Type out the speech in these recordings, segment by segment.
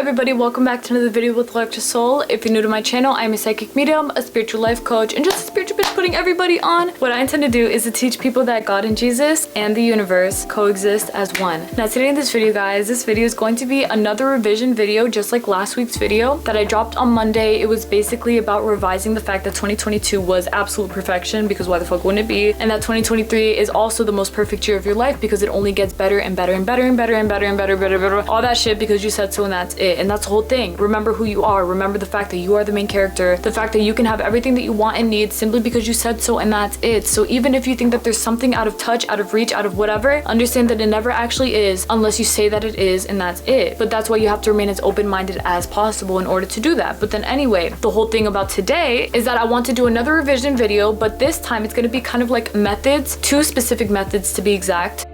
everybody, welcome back to another video with ElectraSoul. If you're new to my channel, I'm a psychic medium, a spiritual life coach, and just a spiritual bitch putting everybody on. What I intend to do is to teach people that God and Jesus and the universe coexist as one. Now today in this video, guys, this video is going to be another revision video, just like last week's video that I dropped on Monday. It was basically about revising the fact that 2022 was absolute perfection, because why the fuck wouldn't it be? And that 2023 is also the most perfect year of your life because it only gets better and better and better and better and better and better, better, all that shit because you said so, and that's it. And that's the whole thing. Remember who you are. Remember the fact that you are the main character, the fact that you can have everything that you want and need simply because you said so, and that's it. So even if you think that there's something out of touch, out of reach, out of whatever, understand that it never actually is unless you say that it is, and that's it. But that's why you have to remain as open-minded as possible in order to do that. But then anyway, the whole thing about today is that I want to do another revision video, but this time it's going to be kind of like methods, 2 specific methods to be exact.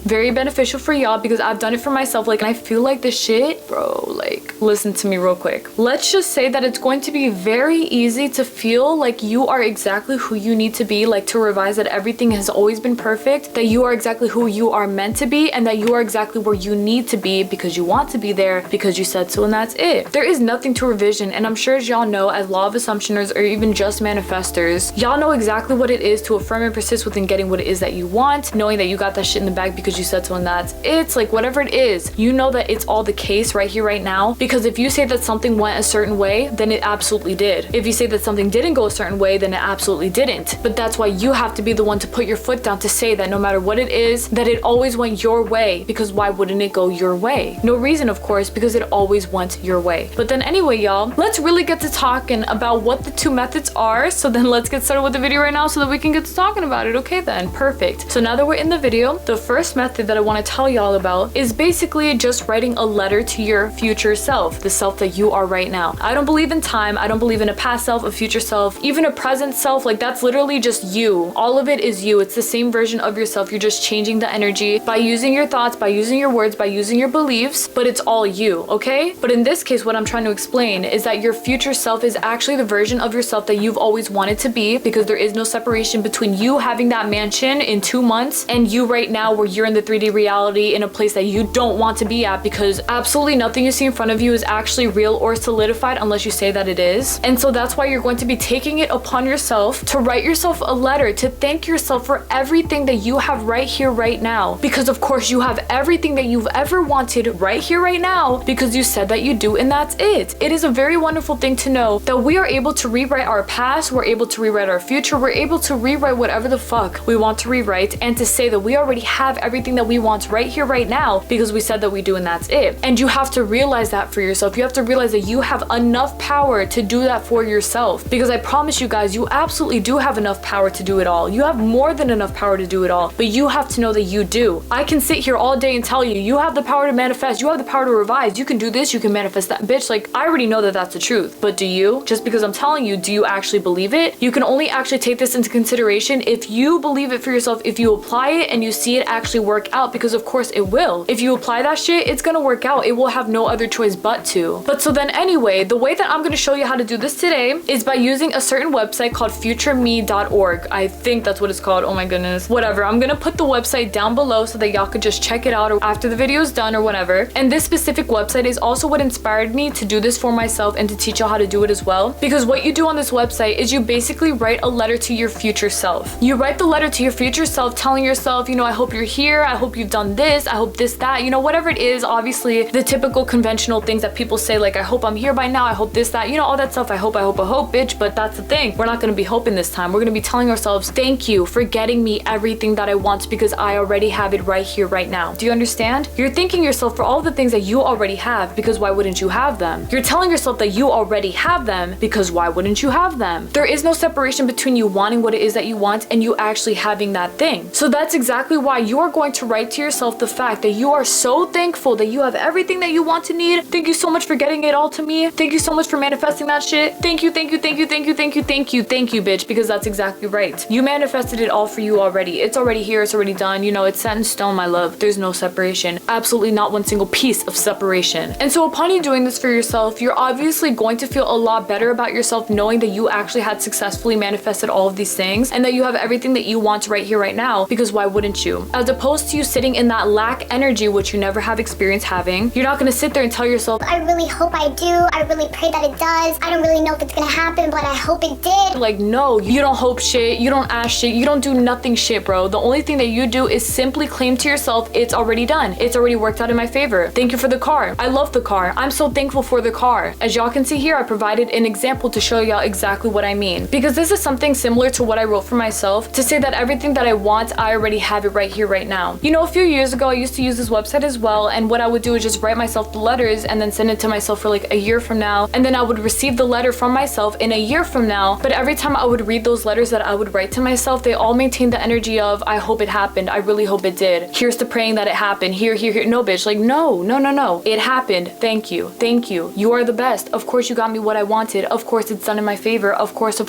Very beneficial for y'all because I've done it for myself. Like, and I feel like this shit, bro, like, listen to me real quick. Let's just say that it's going to be very easy to feel like you are exactly who you need to be, like to revise that everything has always been perfect, that you are exactly who you are meant to be, and that you are exactly where you need to be because you want to be there because you said so, and that's it. There is nothing to revision, and I'm sure as y'all know, as law of assumptioners or even just manifestors, y'all know exactly what it is to affirm and persist within getting what it is that you want, knowing that you got that shit in the bag because you said so, and that's it's like whatever it is, you know that it's all the case right here right now, because if you say that something went a certain way, then it absolutely did. If you say that something didn't go a certain way, then it absolutely didn't. But that's why you have to be the one to put your foot down to say that no matter what it is, that it always went your way, because why wouldn't it go your way? No reason, of course, because it always went your way. But then anyway, y'all, let's really get to talking about what the 2 methods are. So then let's get started with the video right now so that we can get to talking about it. Okay then, perfect. So now that we're in the video, the first method that I want to tell y'all about is basically just writing a letter to your future self, the self that you are right now. I don't believe in time. I don't believe in a past self, a future self, even a present self. Like, that's literally just you. All of it is you. It's the same version of yourself. You're just changing the energy by using your thoughts, by using your words, by using your beliefs, but it's all you, okay? But in this case, what I'm trying to explain is that your future self is actually the version of yourself that you've always wanted to be, because there is no separation between you having that mansion in 2 months and you right now where you're in the 3D reality in a place that you don't want to be at, because absolutely nothing you see in front of you is actually real or solidified unless you say that it is. And so that's why you're going to be taking it upon yourself to write yourself a letter to thank yourself for everything that you have right here right now, because of course you have everything that you've ever wanted right here right now because you said that you do, and that's it. It is a very wonderful thing to know that we are able to rewrite our past, we're able to rewrite our future, we're able to rewrite whatever the fuck we want to rewrite, and to say that we already have everything that we want right here right now because we said that we do, and that's it. And you have to realize that for yourself. You have to realize that you have enough power to do that for yourself, because I promise you guys, you absolutely do have enough power to do it all. You have more than enough power to do it all, but you have to know that you do. I can sit here all day and tell you, you have the power to manifest, you have the power to revise, you can do this, you can manifest that. Bitch, like, I already know that that's the truth, but do you? Just because I'm telling you, do you actually believe it? You can only actually take this into consideration if you believe it for yourself, if you apply it and you see it actually work out, because of course it will. If you apply that shit, it's gonna work out. It will have no other choice but to. But so then anyway, the way that I'm gonna show you how to do this today is by using a certain website called futureme.org. I think that's what it's called. Oh my goodness. Whatever. I'm gonna put the website down below so that y'all could just check it out or after the video is done or whatever. And this specific website is also what inspired me to do this for myself and to teach y'all how to do it as well. Because what you do on this website is you basically write a letter to your future self. You write the letter to your future self telling yourself, you know, I hope you're here. I hope you've done this. I hope this, that, you know, whatever it is. Obviously the typical conventional things that people say, like, I hope I'm here by now. I hope this, that, you know, all that stuff. I hope, bitch. But that's the thing. We're not going to be hoping this time. We're going to be telling ourselves, thank you for getting me everything that I want because I already have it right here, right now. Do you understand? You're thanking yourself for all the things that you already have because why wouldn't you have them? You're telling yourself that you already have them because why wouldn't you have them? There is no separation between you wanting what it is that you want and you actually having that thing. So that's exactly why you are going to write to yourself the fact that you are so thankful that you have everything that you want to need. Thank you so much for getting it all to me. Thank you so much for manifesting that shit. Thank you, thank you, thank you, thank you, thank you, thank you, thank you, bitch, because that's exactly right. You manifested it all for you already. It's already here, it's already done. You know, it's set in stone, my love. There's no separation. Absolutely not one single piece of separation. And so upon you doing this for yourself, you're obviously going to feel a lot better about yourself knowing that you actually had successfully manifested all of these things and that you have everything that you want right here, right now, because why wouldn't you? As opposed opposed to you sitting in that lack energy, which you never have experience having, you're not gonna sit there and tell yourself, I really hope I do. I really pray that it does. I don't really know if it's gonna happen, but I hope it did. like, no, you don't hope shit, you don't ask shit, you don't do nothing shit, bro. The only thing that you do is simply claim to yourself, it's already done. It's already worked out in my favor. Thank you for the car. I love the car. I'm so thankful for the car. As y'all can see here, I provided an example to show y'all exactly what I mean. Because this is something similar to what I wrote for myself, to say that everything that I want, I already have it right here, right now. You know, a few years ago, I used to use this website as well, and what I would do is just write myself the letters and then send it to myself for like a year from now, and then I would receive the letter from myself in a year from now. But every time I would read those letters that I would write to myself, they all maintained the energy of, I hope it happened, I really hope it did. Here's to praying that it happened. Here. No, bitch, like, no. It happened. Thank you. You are the best. Of course you got me what I wanted. Of course it's done in my favor. Of course.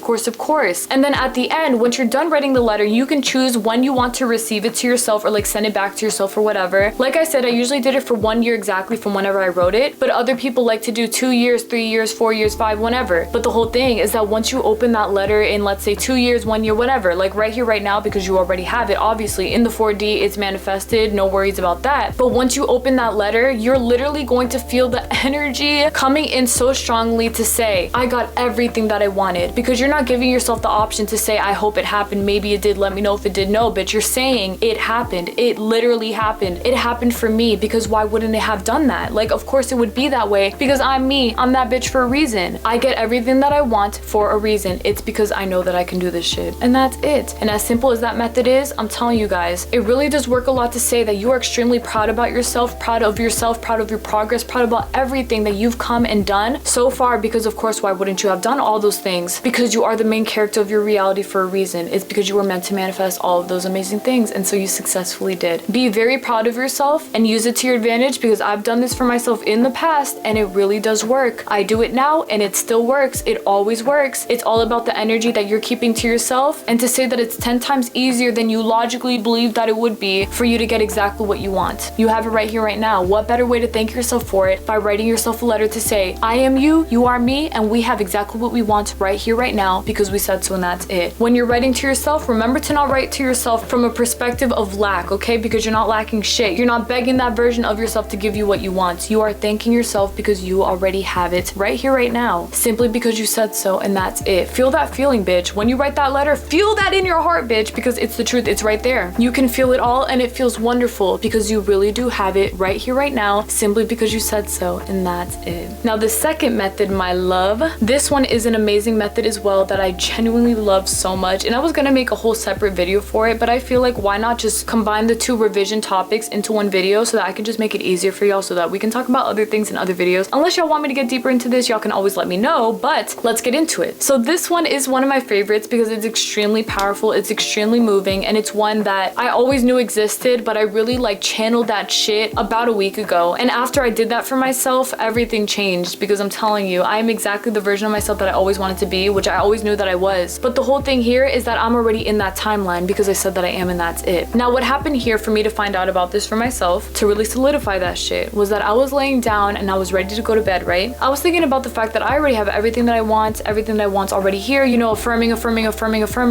And then at the end, once you're done writing the letter, you can choose when you want to receive it to yourself or like send it back to yourself or whatever. Like I said, I usually did it for 1 year exactly from whenever I wrote it, but other people like to do 2 years, 3 years, 4 years, 5, whenever. But the whole thing is that once you open that letter in, let's say 2 years, 1 year, whatever, like right here, right now, because you already have it, obviously in the 4D, it's manifested, no worries about that. But once you open that letter, you're literally going to feel the energy coming in so strongly to say, I got everything that I wanted, because you're not giving yourself the option to say, I hope it happened, maybe it did, let me know if it did. No, bitch, you're saying it happened. It literally happened. It happened for me, because why wouldn't it have done that? Like, of course it would be that way, because I'm me. I'm that bitch for a reason. I get everything that I want for a reason. It's because I know that I can do this shit, and that's it. And as simple as that method is, I'm telling you guys, it really does work a lot to say that you are extremely proud about yourself, proud of your progress, proud about everything that you've come and done so far, because of course, why wouldn't you have done all those things? Because you are the main character of your reality for a reason. It's because you were meant to manifest all of those amazing things, and so you successfully did. Be very proud of yourself and use it to your advantage, because I've done this for myself in the past and it really does work. I do it now and it still works. It always works. It's all about the energy that you're keeping to yourself, and to say that it's 10 times easier than you logically believe that it would be for you to get exactly what you want. You have it right here, right now. What better way to thank yourself for it by writing yourself a letter to say, I am you, you are me, and we have exactly what we want right here, right now, because we said so, and that's it. When you're writing to yourself, remember to not write to yourself from a perspective of lack, okay? Because you're not lacking shit. You're not begging that version of yourself to give you what you want. You are thanking yourself because you already have it right here, right now, simply because you said so, and that's it. Feel that feeling, bitch. When you write that letter, feel that in your heart, bitch, because it's the truth. It's right there. You can feel it all, and it feels wonderful because you really do have it right here, right now, simply because you said so, and that's it. Now, the second method, my love, this one is an amazing method as well that I genuinely love so much, and I was gonna make a whole separate video for it, but I feel like why not just combine the two revision topics into one video so that I can just make it easier for y'all so that we can talk about other things in other videos. Unless y'all want me to get deeper into this, y'all can always let me know, but let's get into it. So this one is one of my favorites because it's extremely powerful, it's extremely moving, and it's one that I always knew existed, but I really like channeled that shit about a week ago. And after I did that for myself, everything changed, because I'm telling you, I am exactly the version of myself that I always wanted to be, which I always knew that I was. But the whole thing here is that I'm already in that timeline because I said that I am, and that's it. Now, what happened here for me to find out about this for myself, to really solidify that shit, was that I was laying down and I was ready to go to bed, right? I was thinking about the fact that I already have everything that I want, everything that I want's already here, you know, affirming,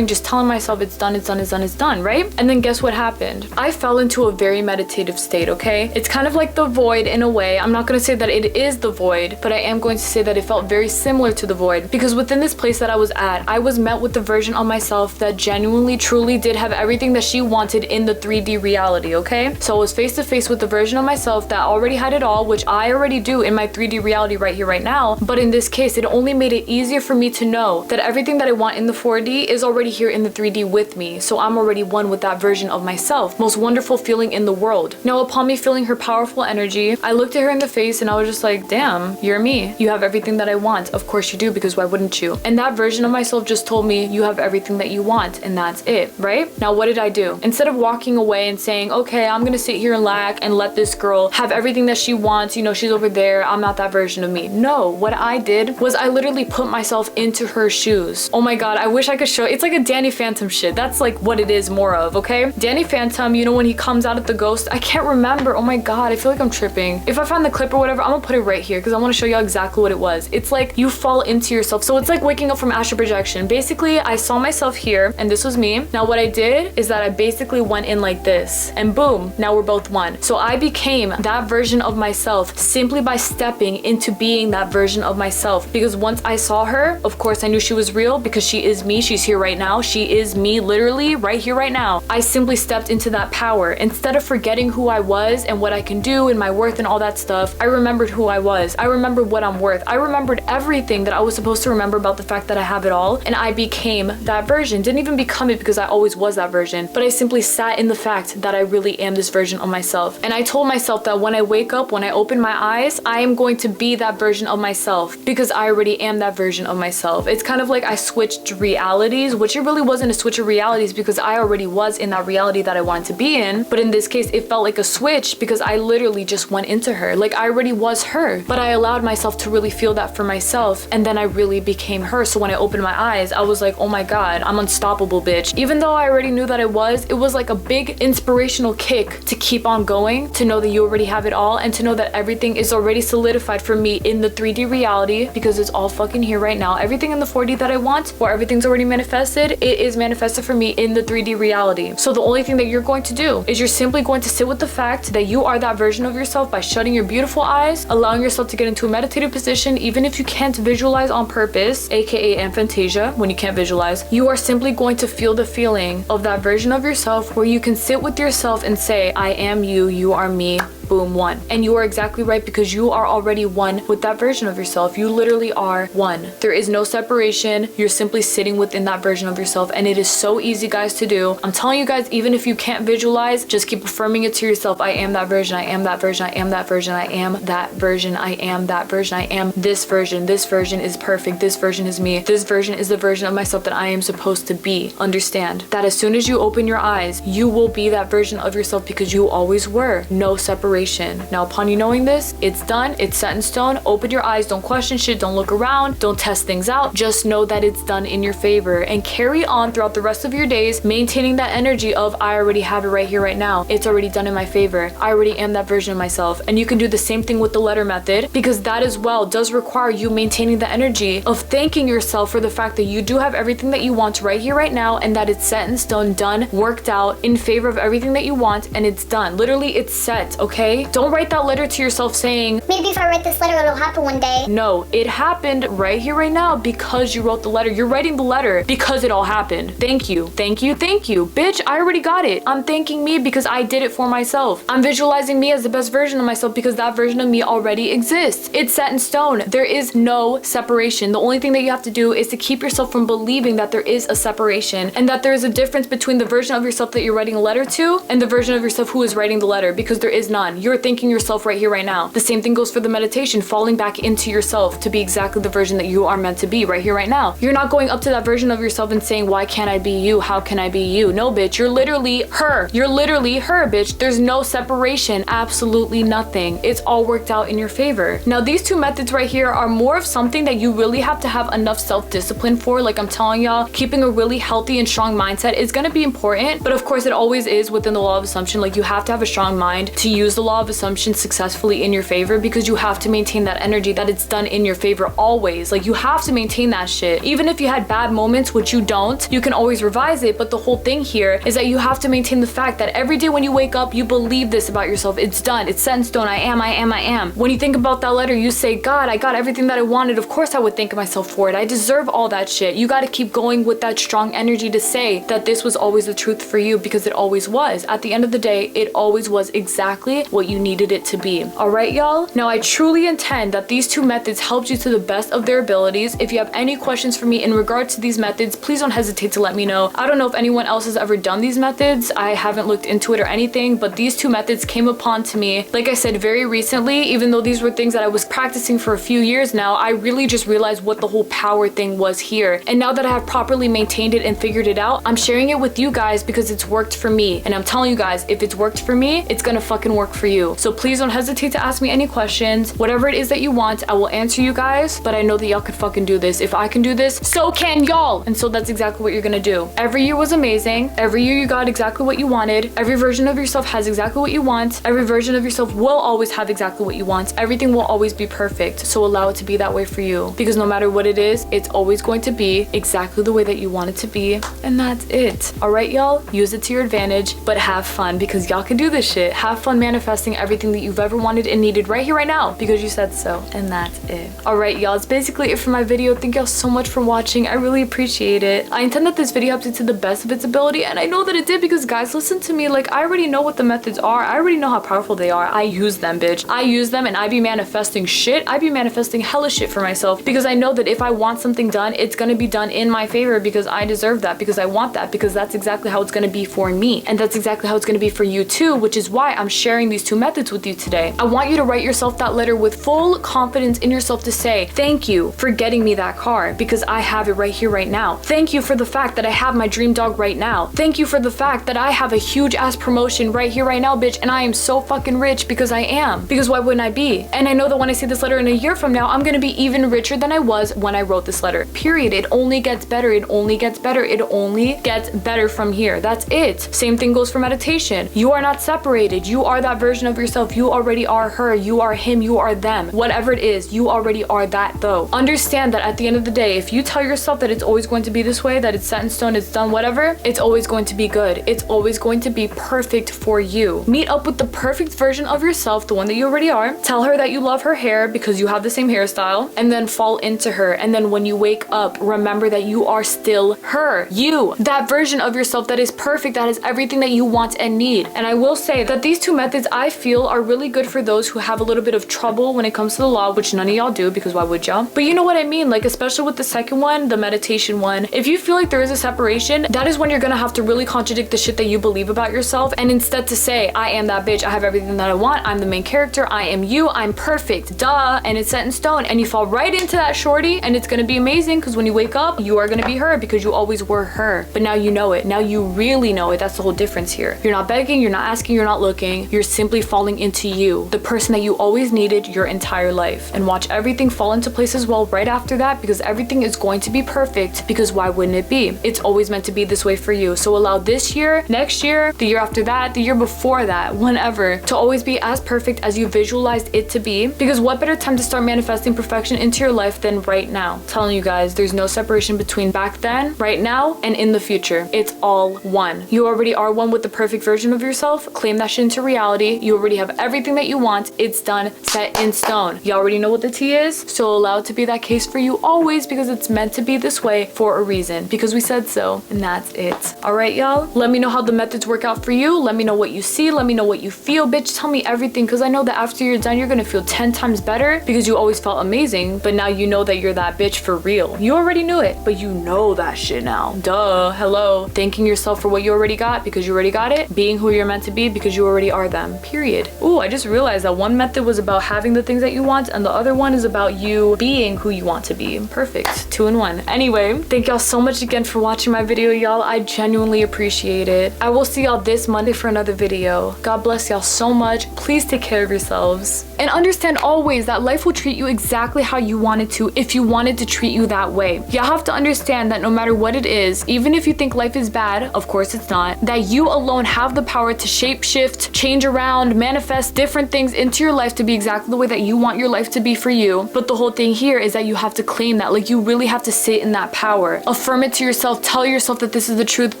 just telling myself it's done, right? And then guess what happened? I fell into a very meditative state, okay? It's kind of like the void in a way. I'm not gonna say that it is the void, but I am going to say that it felt very similar to the void, because within this place that I was at, I was met with the version of myself that genuinely, truly did have everything that she wanted in the 3D reality, okay? So I was face to face with the version of myself that already had it all, which I already do in my 3D reality right here, right now. But in this case, it only made it easier for me to know that everything that I want in the 4D is already here in the 3D with me. So I'm already one with that version of myself. Most wonderful feeling in the world. Now, upon me feeling her powerful energy, I looked at her in the face and I was just like, damn, you're me. You have everything that I want. Of course you do, because why wouldn't you? And that version of myself just told me, you have everything that you want, and that's it, right? Now, what did I do? Instead of walking away and saying, okay, I'm gonna sit here and lack and let this girl have everything that she wants, you know, she's over there, I'm not that version of me. No, what I did was I literally put myself into her shoes. Oh my God, I wish I could show, it's like a Danny Phantom shit. That's like what it is more of, okay? Danny Phantom, you know, when he comes out of the ghost, I can't remember. Oh my God, I feel like I'm tripping. If I find the clip or whatever, I'm gonna put it right here because I want to show y'all exactly what it was. It's like you fall into yourself. So it's like waking up from astral projection. Basically, I saw myself here and this was me. Now what I did is that I basically went in like like this. And boom, now we're both one. So I became that version of myself simply by stepping into being that version of myself. Because once I saw her, of course I knew she was real because she is me. She's here right now. She is me, literally right here, right now. I simply stepped into that power. Instead of forgetting who I was and what I can do and my worth and all that stuff, I remembered who I was. I remembered what I'm worth. I remembered everything that I was supposed to remember about the fact that I have it all, and I became that version. Didn't even become it because I always was that version, but I simply sat in the fact that I really am this version of myself. And I told myself that when I wake up, when I open my eyes, I am going to be that version of myself because I already am that version of myself. It's kind of like I switched realities, which it really wasn't a switch of realities because I already was in that reality that I wanted to be in. But in this case, it felt like a switch because I literally just went into her. Like I already was her, but I allowed myself to really feel that for myself. And then I really became her. So when I opened my eyes, I was like, oh my God, I'm unstoppable, bitch. Even though I already knew that it was like a big inspirational kick to keep on going, to know that you already have it all, and to know that everything is already solidified for me in the 3D reality because it's all fucking here right now. Everything in the 4D that I want, or everything's already manifested, it is manifested for me in the 3D reality. So the only thing that you're going to do is you're simply going to sit with the fact that you are that version of yourself by shutting your beautiful eyes, allowing yourself to get into a meditative position, even if you can't visualize on purpose, aka aphantasia, when you can't visualize. You are simply going to feel the feeling of that version of yourself where you can sit with yourself and say, I am you, you are me. Boom, one. And you are exactly right because you are already one with that version of yourself. You literally are one. There is no separation. You're simply sitting within that version of yourself, and it is so easy, guys, to do. I'm telling you guys, even if you can't visualize, just keep affirming it to yourself. I am that version. I am that version. I am that version. I am that version. I am that version. I am this version. This version is perfect. This version is me. This version is the version of myself that I am supposed to be. Understand that as soon as you open your eyes, you will be that version of yourself because you always were. No separation. Now, upon you knowing this, it's done, it's set in stone. Open your eyes, don't question shit, don't look around, don't test things out. Just know that it's done in your favor and carry on throughout the rest of your days, maintaining that energy of I already have it right here, right now. It's already done in my favor. I already am that version of myself. And you can do the same thing with the letter method because that as well does require you maintaining the energy of thanking yourself for the fact that you do have everything that you want right here, right now, and that it's set in stone, done, worked out in favor of everything that you want, and it's done. Literally, it's set, okay? Don't write that letter to yourself saying, maybe if I write this letter, it'll happen one day. No, it happened right here, right now because you wrote the letter. You're writing the letter because it all happened. Thank you. Thank you. Thank you. Bitch, I already got it. I'm thanking me because I did it for myself. I'm visualizing me as the best version of myself because that version of me already exists. It's set in stone. There is no separation. The only thing that you have to do is to keep yourself from believing that there is a separation and that there is a difference between the version of yourself that you're writing a letter to and the version of yourself who is writing the letter, because there is none. You're thinking yourself right here, right now. The same thing goes for the meditation, falling back into yourself to be exactly the version that you are meant to be right here, right now. You're not going up to that version of yourself and saying, why can't I be you? How can I be you? No, bitch, you're literally her. You're literally her, bitch. There's no separation, absolutely nothing. It's all worked out in your favor. Now, these two methods right here are more of something that you really have to have enough self-discipline for. Like I'm telling y'all, keeping a really healthy and strong mindset is going to be important, but of course it always is within the law of assumption. Like you have to have a strong mind to use the law of assumption successfully in your favor because you have to maintain that energy that it's done in your favor always. Like you have to maintain that shit. Even if you had bad moments, which you don't, you can always revise it. But the whole thing here is that you have to maintain the fact that every day when you wake up, you believe this about yourself. It's done. It's set in stone. I am, I am, I am. When you think about that letter, you say, God, I got everything that I wanted. Of course I would thank myself for it. I deserve all that shit. You got to keep going with that strong energy to say that this was always the truth for you because it always was. At the end of the day, it always was exactly what you needed it to be. All right, y'all? Now, I truly intend that these two methods helped you to the best of their abilities. If you have any questions for me in regards to these methods, please don't hesitate to let me know. I don't know if anyone else has ever done these methods. I haven't looked into it or anything, but these two methods came upon to me, like I said, very recently. Even though these were things that I was practicing for a few years now, I really just realized what the whole power thing was here. And now that I have properly maintained it and figured it out, I'm sharing it with you guys because it's worked for me. And I'm telling you guys, if it's worked for me, it's gonna fucking work for for you. So please don't hesitate to ask me any questions. Whatever it is that you want, I will answer you guys. But I know that y'all could fucking do this. If I can do this, so can y'all. And so that's exactly what you're gonna do. Every year was amazing. Every year you got exactly what you wanted. Every version of yourself has exactly what you want. Every version of yourself will always have exactly what you want. Everything will always be perfect. So allow it to be that way for you. Because no matter what it is, it's always going to be exactly the way that you want it to be. And that's it. All right, y'all? Use it to your advantage, but have fun because y'all can do this shit. Have fun manifesting everything that you've ever wanted and needed right here, right now, because you said so. And that's it. All right, y'all. It's basically it for my video. Thank y'all so much for watching. I really appreciate it. I intend that this video helped you to the best of its ability, and I know that it did because, guys, listen to me. Like, I already know what the methods are. I already know how powerful they are. I use them, bitch. I use them, and I be manifesting shit. I be manifesting hella shit for myself because I know that if I want something done, it's gonna be done in my favor because I deserve that, because I want that, because that's exactly how it's gonna be for me, and that's exactly how it's gonna be for you too, which is why I'm sharing these two methods with you today. I want you to write yourself that letter with full confidence in yourself to say, thank you for getting me that car because I have it right here, right now. Thank you for the fact that I have my dream dog right now. Thank you for the fact that I have a huge ass promotion right here, right now, bitch, and I am so fucking rich because I am. Because why wouldn't I be? And I know that when I see this letter in a year from now, I'm gonna be even richer than I was when I wrote this letter. Period. It only gets better. It only gets better. It only gets better from here. That's it. Same thing goes for meditation. You are not separated. You are that version of yourself. You already are her. You are him. You are them. Whatever it is, you already are that though. Understand that at the end of the day, if you tell yourself that it's always going to be this way, that it's set in stone, it's done, whatever, it's always going to be good. It's always going to be perfect for you. Meet up with the perfect version of yourself, the one that you already are. Tell her that you love her hair because you have the same hairstyle, and then fall into her. And then when you wake up, remember that you are still her. You, that version of yourself that is perfect, that has everything that you want and need. And I will say that these two methods I feel are really good for those who have a little bit of trouble when it comes to the law, which none of y'all do because why would y'all? But you know what I mean? Like, especially with the second one, the meditation one, if you feel like there is a separation, that is when you're gonna have to really contradict the shit that you believe about yourself, and instead to say, I am that bitch, I have everything that I want, I'm the main character, I am you, I'm perfect, duh, and it's set in stone, and you fall right into that shorty, and it's gonna be amazing because when you wake up, you are gonna be her because you always were her. But now you know it. Now you really know it. That's the whole difference here. You're not begging, you're not asking, you're not looking. You're simply falling into you, the person that you always needed your entire life. And watch everything fall into place as well right after that, because everything is going to be perfect, because why wouldn't it be? It's always meant to be this way for you. So allow this year, next year, the year after that, the year before that, whenever, to always be as perfect as you visualized it to be, because what better time to start manifesting perfection into your life than right now? I'm telling you guys, there's no separation between back then, right now, and in the future. It's all one. You already are one with the perfect version of yourself. Claim that shit into reality. You already have everything that you want. It's done, set in stone. You already know what the tea is, so allow it to be that case for you always, because it's meant to be this way for a reason, because we said so, and that's it. All right, y'all? Let me know how the methods work out for you. Let me know what you see. Let me know what you feel. Bitch, tell me everything, because I know that after you're done, you're gonna feel 10 times better, because you always felt amazing, but now you know that you're that bitch for real. You already knew it, but you know that shit now. Duh, hello. Thanking yourself for what you already got, because you already got it. Being who you're meant to be, because you already are them, period. Ooh, I just realized that one method was about having the things that you want, and the other one is about you being who you want to be. Perfect. 2 in 1. Anyway, thank y'all so much again for watching my video, y'all. I genuinely appreciate it. I will see y'all this Monday for another video. God bless y'all so much. Please take care of yourselves. And understand always that life will treat you exactly how you want it to if you wanted to treat you that way. Y'all have to understand that no matter what it is, even if you think life is bad, of course it's not, that you alone have the power to shape shift, change around, manifest different things into your life to be exactly the way that you want your life to be for you. But the whole thing here is that you have to claim that. Like, you really have to sit in that power. Affirm it to yourself. Tell yourself that this is the truth.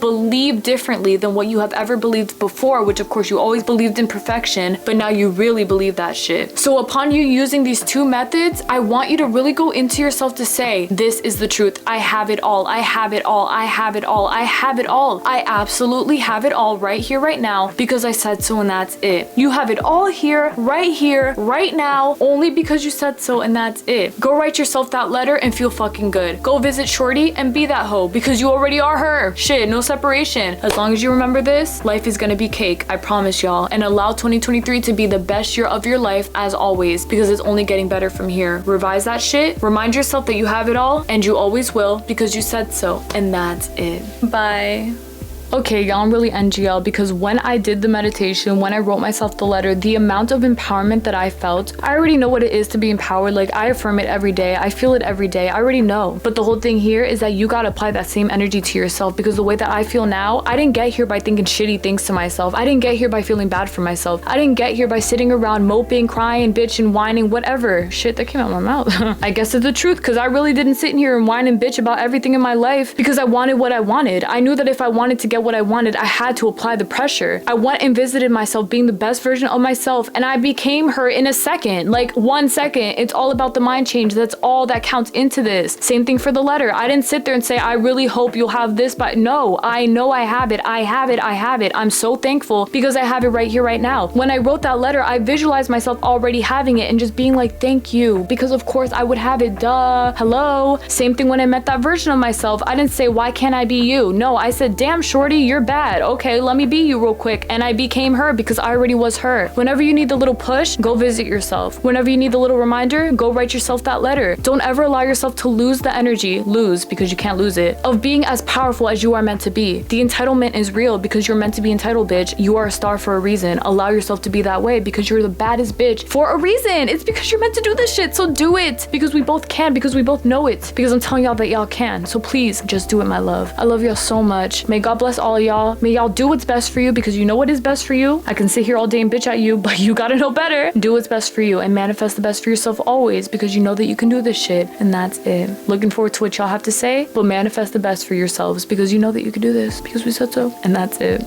Believe differently than what you have ever believed before, which of course you always believed in perfection, but now you really believe that shit. So upon you using these two methods, I want you to really go into yourself to say, this is the truth. I have it all. I have it all. I have it all. I have it all. I absolutely have it all right here, right now, because I said so, and that's it. You have it all here, right now, only because you said so, and that's it. Go write yourself that letter and feel fucking good. Go visit shorty and be that hoe, because you already are her. Shit, no separation. As long as you remember this, life is gonna be cake. I promise y'all. And allow 2023 to be the best year of your life as always, because it's only getting better from here. Revise that shit. Remind yourself that you have it all, and you always will, because you said so, and that's it. Bye. Okay, y'all, I'm really NGL because when I did the meditation, when I wrote myself the letter, the amount of empowerment that I felt, I already know what it is to be empowered. Like, I affirm it every day. I feel it every day. I already know. But the whole thing here is that you gotta apply that same energy to yourself, because the way that I feel now, I didn't get here by thinking shitty things to myself. I didn't get here by feeling bad for myself. I didn't get here by sitting around moping, crying, bitching, whining, whatever. Shit, that came out my mouth. I guess it's the truth, because I really didn't sit in here and whine and bitch about everything in my life because I wanted what I wanted. I knew that if I wanted to get what I wanted, I had to apply the pressure. I went and visited myself being the best version of myself, and I became her in a second. Like, 1 second. It's all about the mind change. That's all that counts into this. Same thing for the letter. I didn't sit there and say, I really hope you'll have this, but no, I know I have it. I have it. I have it. I'm so thankful because I have it right here, right now. When I wrote that letter, I visualized myself already having it and just being like, thank you, because of course I would have it. Duh. Hello. Same thing when I met that version of myself. I didn't say, why can't I be you? No, I said, damn, shorty, you're bad. Okay, let me be you real quick. And I became her because I already was her. Whenever you need the little push, go visit yourself. Whenever you need the little reminder, go write yourself that letter. Don't ever allow yourself to lose the energy, lose because you can't lose it, of being as powerful as you are meant to be. The entitlement is real because you're meant to be entitled, bitch. You are a star for a reason. Allow yourself to be that way because you're the baddest bitch for a reason. It's because you're meant to do this shit. So do it, because we both can, because we both know it, because I'm telling y'all that y'all can. So please just do it, my love. I love y'all so much. May God bless all of y'all. May y'all do what's best for you, because you know what is best for you. I can sit here all day and bitch at you, but you gotta know better. Do what's best for you and manifest the best for yourself always, because you know that you can do this shit. And that's it. Looking forward to what y'all have to say, but manifest the best for yourselves because you know that you can do this, because we said so. And that's it.